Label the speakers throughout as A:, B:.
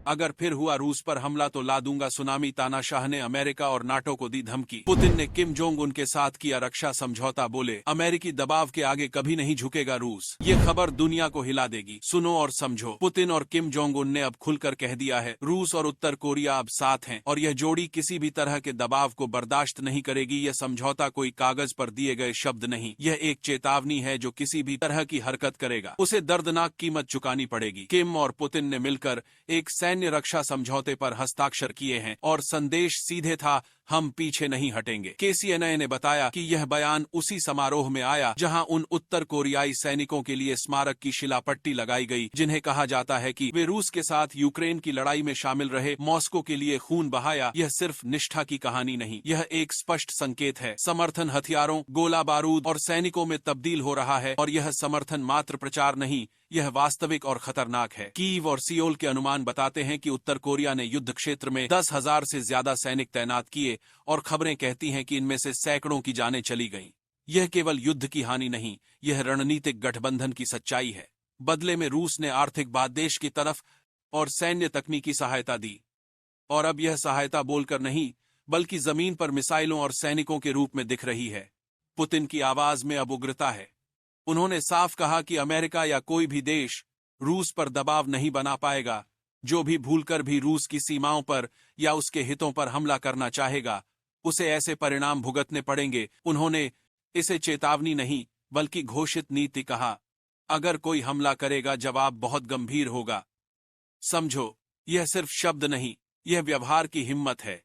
A: अगर फिर हुआ रूस पर हमला तो ला दूंगा सुनामी। तानाशाह ने अमेरिका और नाटो को दी धमकी। पुतिन ने किम जोंग उन के साथ किया रक्षा समझौता। बोले अमेरिकी दबाव के आगे कभी नहीं झुकेगा रूस। ये खबर दुनिया को हिला देगी, सुनो और समझो। पुतिन और किम जोंग उन ने अब खुलकर कह दिया है रूस और उत्तर कोरिया अब साथ हैं और यह जोड़ी किसी भी तरह के दबाव को बर्दाश्त नहीं करेगी। यह समझौता कोई कागज पर दिए गए शब्द नहीं, यह एक चेतावनी है। जो किसी भी तरह की हरकत करेगा उसे दर्दनाक कीमत चुकानी पड़ेगी। किम और पुतिन ने मिलकर एक सैन्य रक्षा समझौते पर हस्ताक्षर किए हैं और संदेश सीधे था, हम पीछे नहीं हटेंगे। KCNA ने बताया कि यह बयान उसी समारोह में आया जहां उन उत्तर कोरियाई सैनिकों के लिए स्मारक की शिलापट्टी लगाई गई जिन्हें कहा जाता है कि वे रूस के साथ यूक्रेन की लड़ाई में शामिल रहे, मॉस्को के लिए खून बहाया। यह सिर्फ निष्ठा की कहानी नहीं, यह एक स्पष्ट संकेत है। समर्थन हथियारों, गोला बारूद और सैनिकों में तब्दील हो रहा है और यह समर्थन मात्र प्रचार नहीं, यह वास्तविक और खतरनाक है। कीव और सियोल के अनुमान बताते हैं कि उत्तर कोरिया ने युद्ध क्षेत्र में 10,000 से ज्यादा सैनिक तैनात किए और खबरें कहती हैं कि इनमें से सैकड़ों की जानें चली गईं। यह केवल युद्ध की हानि नहीं, यह रणनीतिक गठबंधन की सच्चाई है। बदले में रूस ने आर्थिक बादेश की तरफ और सैन्य तकनीकी सहायता दी, और अब यह सहायता बोलकर नहीं बल्कि जमीन पर मिसाइलों और सैनिकों के रूप में दिख रही है। पुतिन की आवाज में अब उग्रता है। उन्होंने साफ कहा कि अमेरिका या कोई भी देश रूस पर दबाव नहीं बना पाएगा। जो भी भूलकर भी रूस की सीमाओं पर या उसके हितों पर हमला करना चाहेगा उसे ऐसे परिणाम भुगतने पड़ेंगे। उन्होंने इसे चेतावनी नहीं बल्कि घोषित नीति कहा। अगर कोई हमला करेगा जवाब बहुत गंभीर होगा। समझो, यह सिर्फ शब्द नहीं, यह व्यवहार की हिम्मत है।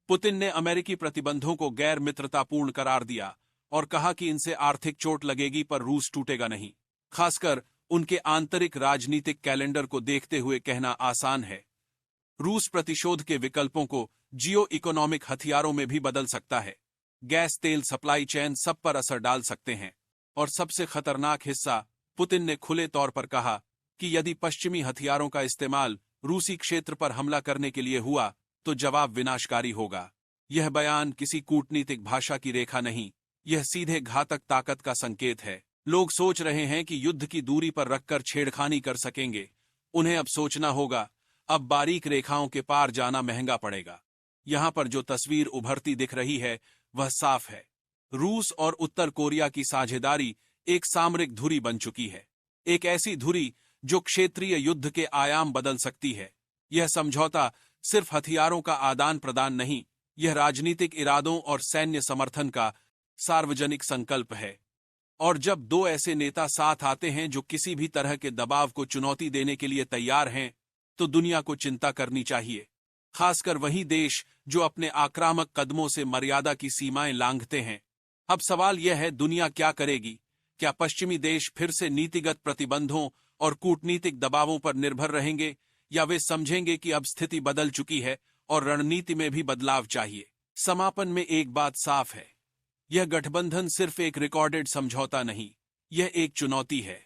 A: पुतिन ने अमेरिकी प्रतिबंधों को गैर मित्रतापूर्ण करार दिया और कहा कि इनसे आर्थिक चोट लगेगी पर रूस टूटेगा नहीं। खासकर उनके आंतरिक राजनीतिक कैलेंडर को देखते हुए कहना आसान है। रूस प्रतिशोध के विकल्पों को जियो इकोनॉमिक हथियारों में भी बदल सकता है। गैस, तेल सप्लाई चेन सब पर असर डाल सकते हैं। और सबसे खतरनाक हिस्सा, पुतिन ने खुले तौर पर कहा कि यदि पश्चिमी हथियारों का इस्तेमाल रूसी क्षेत्र पर हमला करने के लिए हुआ तो जवाब विनाशकारी होगा। यह बयान किसी कूटनीतिक भाषा की रेखा नहीं, यह सीधे घातक ताकत का संकेत है। लोग सोच रहे हैं कि युद्ध की दूरी पर रखकर छेड़खानी कर सकेंगे। उन्हें अब सोचना होगा, अब बारीक रेखाओं के पार जाना महंगा पड़ेगा। यहां पर जो तस्वीर उभरती दिख रही है वह साफ है। रूस और उत्तर कोरिया की साझेदारी एक सामरिक धुरी बन चुकी है, एक ऐसी धुरी जो क्षेत्रीय युद्ध के आयाम बदल सकती है। यह समझौता सिर्फ हथियारों का आदान प्रदान नहीं, यह राजनीतिक इरादों और सैन्य समर्थन का सार्वजनिक संकल्प है। और जब दो ऐसे नेता साथ आते हैं जो किसी भी तरह के दबाव को चुनौती देने के लिए तैयार हैं, तो दुनिया को चिंता करनी चाहिए। खासकर वही देश जो अपने आक्रामक कदमों से मर्यादा की सीमाएं लांघते हैं। अब सवाल यह है, दुनिया क्या करेगी? क्या पश्चिमी देश फिर से नीतिगत प्रतिबंधों और कूटनीतिक दबावों पर निर्भर रहेंगे, या वे समझेंगे कि अब स्थिति बदल चुकी है और रणनीति में भी बदलाव चाहिए? समापन में एक बात साफ है, यह गठबंधन सिर्फ एक रिकॉर्डेड समझौता नहीं, यह एक चुनौती है।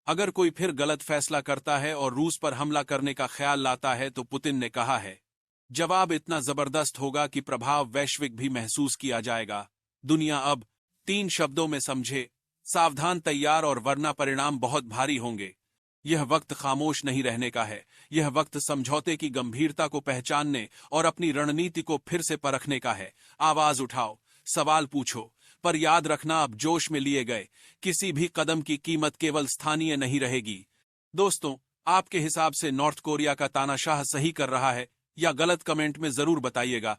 A: अगर कोई फिर गलत फैसला करता है और रूस पर हमला करने का ख्याल लाता है तो पुतिन ने कहा है, जवाब इतना जबरदस्त होगा कि प्रभाव वैश्विक भी महसूस किया जाएगा। दुनिया अब 3 शब्दों में समझे, सावधान, तैयार और वरना परिणाम बहुत भारी होंगे। यह वक्त खामोश नहीं रहने का है, यह वक्त समझौते की गंभीरता को पहचानने और अपनी रणनीति को फिर से परखने का है। आवाज उठाओ, सवाल पूछो, पर याद रखना, अब जोश में लिए गए किसी भी कदम की कीमत केवल स्थानीय नहीं रहेगी। दोस्तों, आपके हिसाब से नॉर्थ कोरिया का तानाशाह सही कर रहा है या गलत? कमेंट में जरूर बताइएगा।